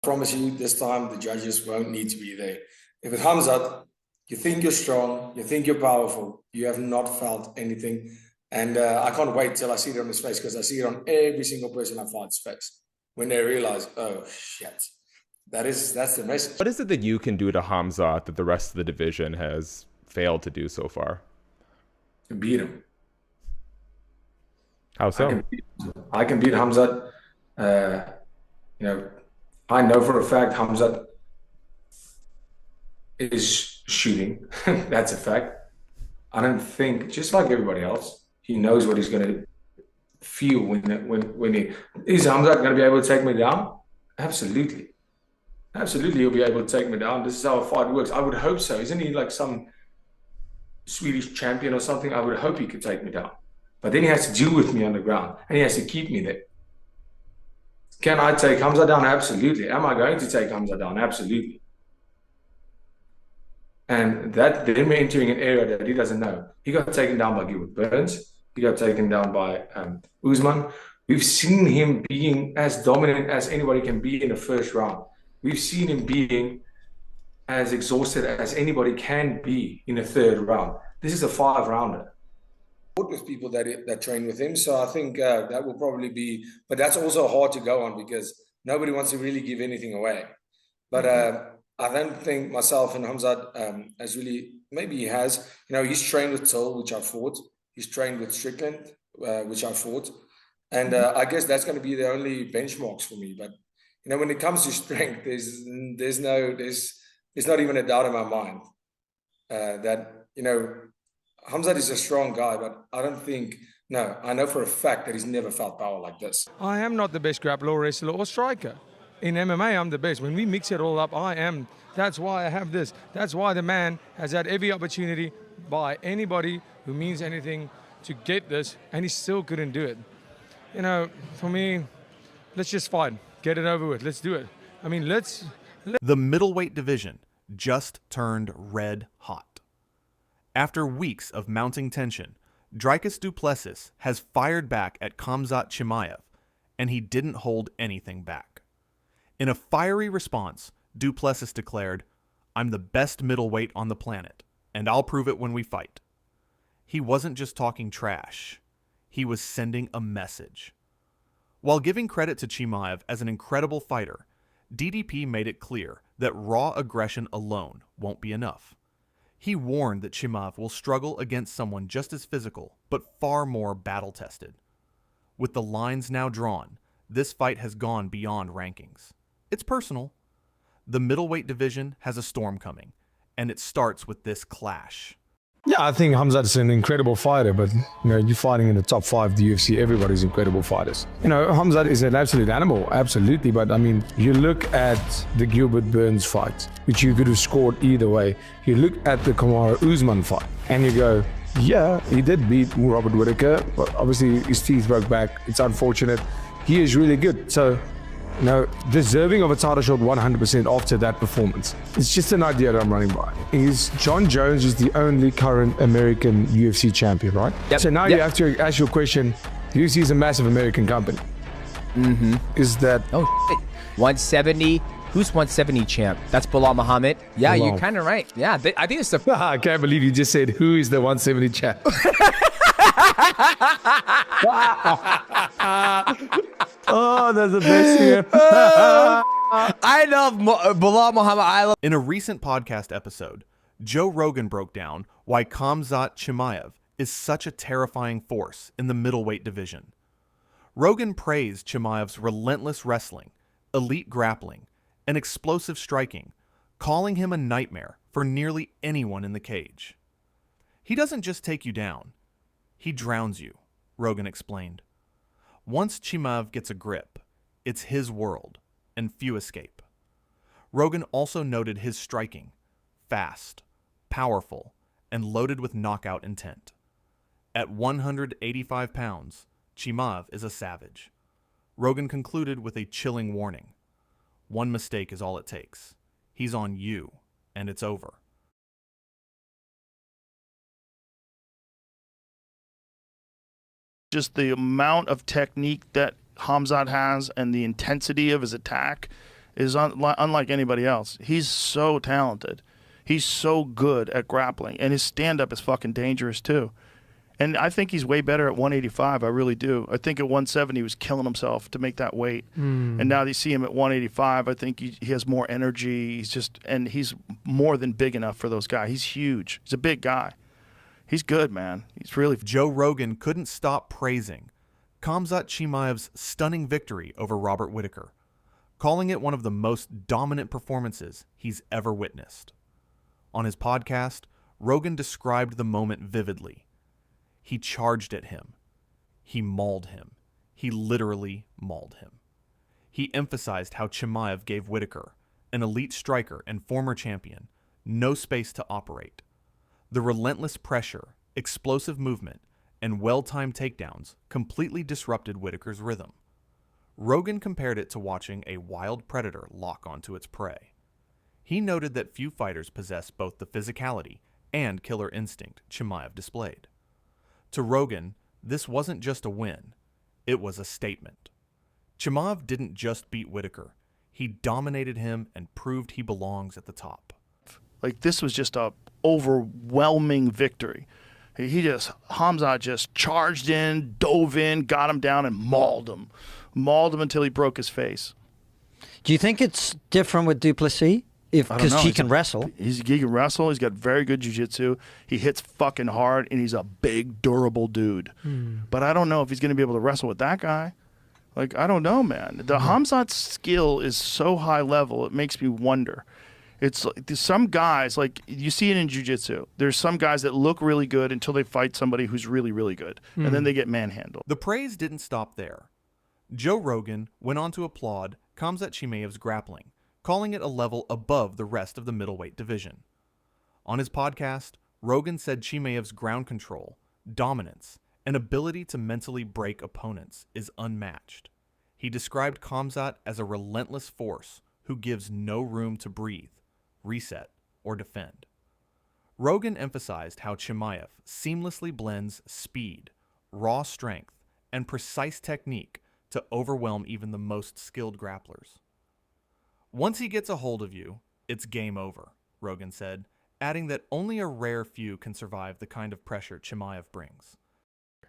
promise you, this time the judges won't need to be there. If it's Khamzat, you think you're strong, you think you're powerful, you have not felt anything. And I can't wait till I see it on his face, because I see it on every single person I fight's face when they realize, oh shit, that's the message. What is it that you can do to Khamzat that the rest of the division has failed to do so far? Beat him. How so? I can beat Khamzat. You know, I know for a fact Khamzat is shooting. That's a fact. I don't think, just like everybody else, he knows what he's going to feel when he is Khamzat going to be able to take me down? Absolutely. Absolutely, he'll be able to take me down. This is how a fight works. I would hope so. Isn't he like some Swedish champion or something? I would hope he could take me down. But then he has to deal with me on the ground, and he has to keep me there. Can I take Khamzat down? Absolutely. Am I going to take Khamzat down? Absolutely. And that then we're entering an area that he doesn't know. He got taken down by Gilbert Burns. He got taken down by Usman. We've seen him being as dominant as anybody can be in the first round. We've seen him being as exhausted as anybody can be in the third round. This is a 5-rounder. With people that train with him, so I think that will probably be, but that's also hard to go on because nobody wants to really give anything away. But I don't think myself and Khamzat has really, maybe he has, he's trained with Till, which I fought. He's trained with Strickland, which I fought. And I guess that's going to be the only benchmarks for me. But, when it comes to strength, there's not even a doubt in my mind that, Khamzat is a strong guy, but I know for a fact that he's never felt power like this. I am not the best grappler, wrestler, or striker. In MMA, I'm the best. When we mix it all up, I am. That's why I have this. That's why the man has had every opportunity by anybody who means anything to get this, and he still couldn't do it. For me, let's just fight. Get it over with. Let's do it. I mean, let's... The middleweight division just turned red hot. After weeks of mounting tension, Dricus Du Plessis has fired back at Khamzat Chimaev, and he didn't hold anything back. In a fiery response, Du Plessis declared, "I'm the best middleweight on the planet, and I'll prove it when we fight." He wasn't just talking trash. He was sending a message. While giving credit to Chimaev as an incredible fighter, DDP made it clear that raw aggression alone won't be enough. He warned that Chimaev will struggle against someone just as physical, but far more battle-tested. With the lines now drawn, this fight has gone beyond rankings. It's personal. The middleweight division has a storm coming, and it starts with this clash. Yeah, I think Khamzat's an incredible fighter, but you're fighting in the top 5 of the UFC. Everybody's incredible fighters. Khamzat is an absolute animal, absolutely. But I mean, you look at the Gilbert Burns fight, which you could have scored either way. You look at the Kamaru Usman fight, and you go, yeah, he did beat Robert Whittaker, but obviously his teeth broke back. It's unfortunate. He is really good. So, deserving of a title shot 100% after that performance. It's just an idea that I'm running by. John Jones is the only current American UFC champion, right? Yep. So now you have to ask your question. UFC is a massive American company. Mm-hmm. Is that... Oh, shit. 170. Who's 170 champ? That's Bilal Muhammad. Yeah, Bilal. You're kind of right. Yeah, I think it's the... I can't believe you just said, who is the 170 champ? Oh, that's the best here. I love Bilal Muhammad. In a recent podcast episode, Joe Rogan broke down why Khamzat Chimaev is such a terrifying force in the middleweight division. Rogan praised Chimaev's relentless wrestling, elite grappling, and explosive striking, calling him a nightmare for nearly anyone in the cage. He doesn't just take you down, he drowns you, Rogan explained. Once Chimaev gets a grip, it's his world, and few escape. Rogan also noted his striking, fast, powerful, and loaded with knockout intent. At 185 pounds, Chimaev is a savage. Rogan concluded with a chilling warning. One mistake is all it takes. He's on you, and it's over. Just the amount of technique that Khamzat has and the intensity of his attack is unlike anybody else. He's so talented. He's so good at grappling, and his stand-up is fucking dangerous too. And I think he's way better at 185. I really do. I think at 170 he was killing himself to make that weight. And now you see him at 185. I think he has more energy. And he's more than big enough for those guys. He's huge. He's a big guy. He's good, man. He's really... Joe Rogan couldn't stop praising Khamzat Chimaev's stunning victory over Robert Whittaker, calling it one of the most dominant performances he's ever witnessed. On his podcast, Rogan described the moment vividly. He charged at him. He mauled him. He literally mauled him. He emphasized how Chimaev gave Whittaker, an elite striker and former champion, no space to operate. The relentless pressure, explosive movement, and well-timed takedowns completely disrupted Whittaker's rhythm. Rogan compared it to watching a wild predator lock onto its prey. He noted that few fighters possess both the physicality and killer instinct Chimaev displayed. To Rogan, this wasn't just a win, it was a statement. Chimaev didn't just beat Whittaker, he dominated him and proved he belongs at the top. Like, this was just a overwhelming victory. Khamzat just charged in, dove in, got him down, and mauled him. Mauled him until he broke his face. Do you think it's different with Du Plessis? Because he can wrestle. He can wrestle. He's got very good jiu-jitsu. He hits fucking hard, and he's a big, durable dude. But I don't know if he's going to be able to wrestle with that guy. Like, I don't know, man. The Khamzat's skill is so high level, it makes me wonder. It's like, there's some guys, like you see it in jiu-jitsu. There's some guys that look really good until they fight somebody who's really, really good. And then they get manhandled. The praise didn't stop there. Joe Rogan went on to applaud Khamzat Chimaev's grappling, calling it a level above the rest of the middleweight division. On his podcast, Rogan said Chimaev's ground control, dominance, and ability to mentally break opponents is unmatched. He described Khamzat as a relentless force who gives no room to breathe, reset, or defend. Rogan emphasized how Chimaev seamlessly blends speed, raw strength, and precise technique to overwhelm even the most skilled grapplers. Once he gets a hold of you, it's game over, Rogan said, adding that only a rare few can survive the kind of pressure Chimaev brings.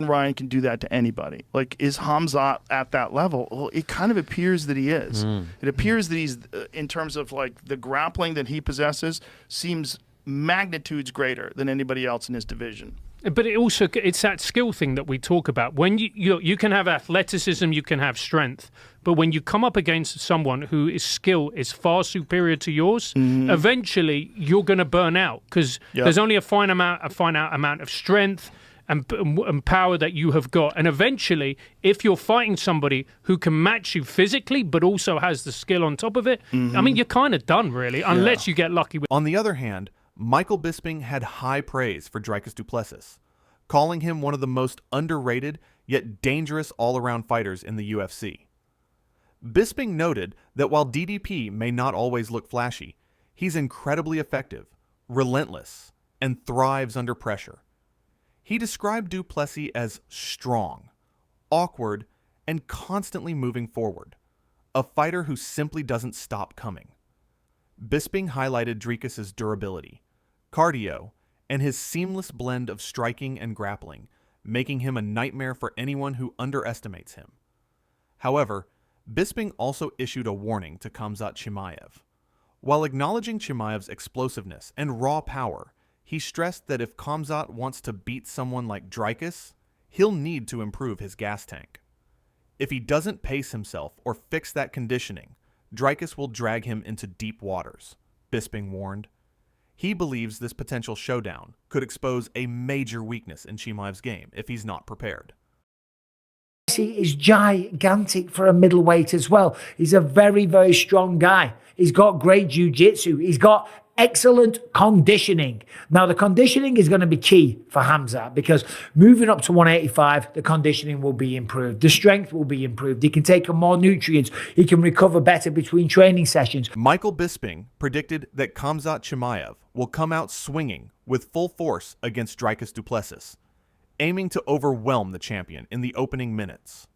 Ryan can do that to anybody. Like, is Khamzat at that level? Well, it kind of appears that he is. It appears that he's, in terms of like the grappling that he possesses, seems magnitudes greater than anybody else in his division. But it's that skill thing that we talk about. When you can have athleticism, you can have strength, but when you come up against someone whose skill is far superior to yours, eventually you're going to burn out because there's only a finite amount of strength and power that you have got. And eventually, if you're fighting somebody who can match you physically, but also has the skill on top of it, I mean, you're kind of done, really, unless you get lucky. On the other hand, Michael Bisping had high praise for Dricus Du Plessis, calling him one of the most underrated yet dangerous all-around fighters in the UFC. Bisping noted that while DDP may not always look flashy, he's incredibly effective, relentless, and thrives under pressure. He described Du Plessis as strong, awkward, and constantly moving forward, a fighter who simply doesn't stop coming. Bisping highlighted Dricus's durability, cardio, and his seamless blend of striking and grappling, making him a nightmare for anyone who underestimates him. However, Bisping also issued a warning to Khamzat Chimaev. While acknowledging Chimaev's explosiveness and raw power, he stressed that if Khamzat wants to beat someone like Dricus, he'll need to improve his gas tank. If he doesn't pace himself or fix that conditioning, Dricus will drag him into deep waters, Bisping warned. He believes this potential showdown could expose a major weakness in Chimaev's game if he's not prepared. He is gigantic for a middleweight as well. He's a very, very strong guy. He's got great jiu-jitsu. He's got excellent conditioning. Now, the conditioning is going to be key for Khamzat because moving up to 185, the conditioning will be improved. The strength will be improved. He can take on more nutrients. He can recover better between training sessions. Michael Bisping predicted that Khamzat Chimaev will come out swinging with full force against Dricus Du Plessis, aiming to overwhelm the champion in the opening minutes.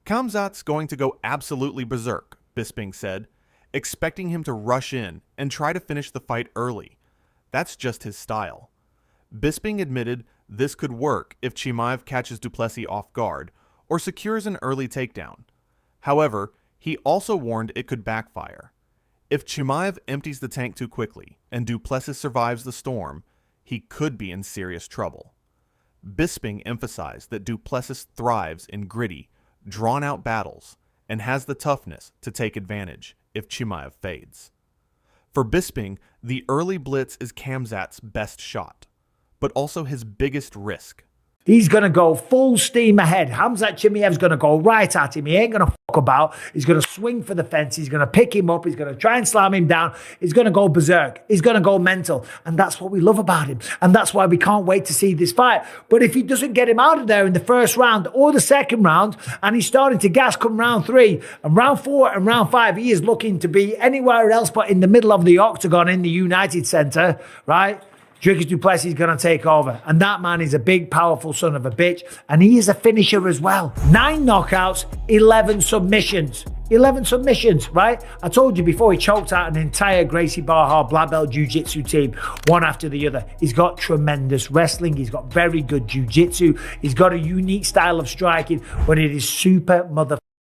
Khamzat's going to go absolutely berserk, Bisping said, expecting him to rush in and try to finish the fight early. That's just his style. Bisping admitted this could work if Chimaev catches Du Plessis off guard or secures an early takedown. However, he also warned it could backfire. If Chimaev empties the tank too quickly and Du Plessis survives the storm, he could be in serious trouble. Bisping emphasized that Du Plessis thrives in gritty, drawn-out battles and has the toughness to take advantage if Chimaev fades. For Bisping, the early blitz is Khamzat's best shot, but also his biggest risk. He's going to go full steam ahead. Khamzat Chimaev's going to go right at him. He ain't going to fuck about. He's going to swing for the fence. He's going to pick him up. He's going to try and slam him down. He's going to go berserk. He's going to go mental. And that's what we love about him. And that's why we can't wait to see this fight. But if he doesn't get him out of there in the first round or the second round, and he's starting to gas come round 3 and round 4 and round 5, he is looking to be anywhere else but in the middle of the octagon in the United Center, right? Dricus Du Plessis is going to take over. And that man is a big, powerful son of a bitch. And he is a finisher as well. 9 knockouts, 11 submissions. 11 submissions, right? I told you before, he choked out an entire Gracie Barra black belt jiu-jitsu team, one after the other. He's got tremendous wrestling. He's got very good jiu-jitsu. He's got a unique style of striking, but it is super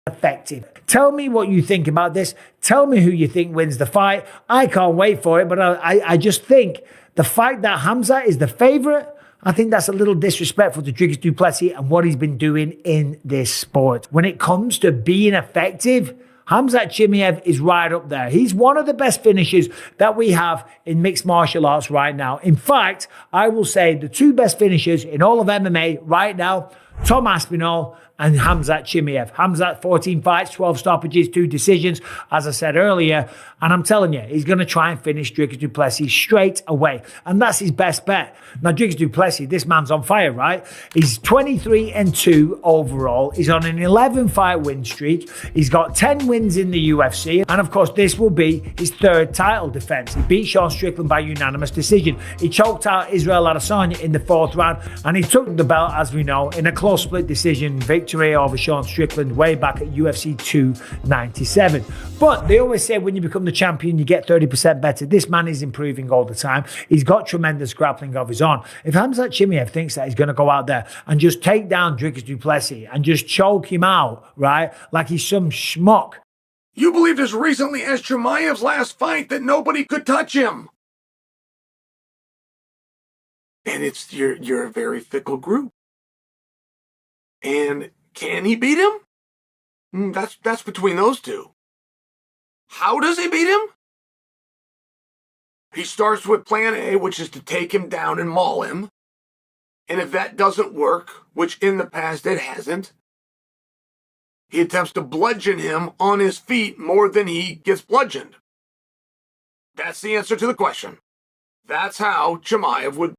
effective. Tell me what you think about this. Tell me who you think wins the fight. I can't wait for it, but I just think the fact that Khamzat is the favorite, I think that's a little disrespectful to Dricus Du Plessis and what he's been doing in this sport. When it comes to being effective, Khamzat Chimaev is right up there. He's one of the best finishers that we have in mixed martial arts right now. In fact, I will say the 2 best finishers in all of MMA right now, Tom Aspinall and Khamzat Chimaev. Khamzat, 14 fights, 12 stoppages, 2 decisions, as I said earlier. And I'm telling you, he's going to try and finish Dricus Du Plessis straight away. And that's his best bet. Now, Dricus Du Plessis, this man's on fire, right? He's 23-2 overall. He's on an 11-fight win streak. He's got 10 wins in the UFC. And of course, this will be his 3rd title defense. He beat Sean Strickland by unanimous decision. He choked out Israel Adesanya in the 4th round. And he took the belt, as we know, in a close split decision victory over Sean Strickland way back at UFC 297. But they always say when you become the champion, you get 30% better. This man is improving all the time. He's got tremendous grappling of his own. If Khamzat Chimaev thinks that he's going to go out there and just take down Dricus Du Plessis and just choke him out, right, like he's some schmuck. You believed as recently as Chimaev's last fight that nobody could touch him. And you're a very fickle group. And can he beat him? That's between those two. How does he beat him? He starts with plan A, which is to take him down and maul him. And if that doesn't work, which in the past it hasn't, he attempts to bludgeon him on his feet more than he gets bludgeoned. That's the answer to the question. That's how Chimaev would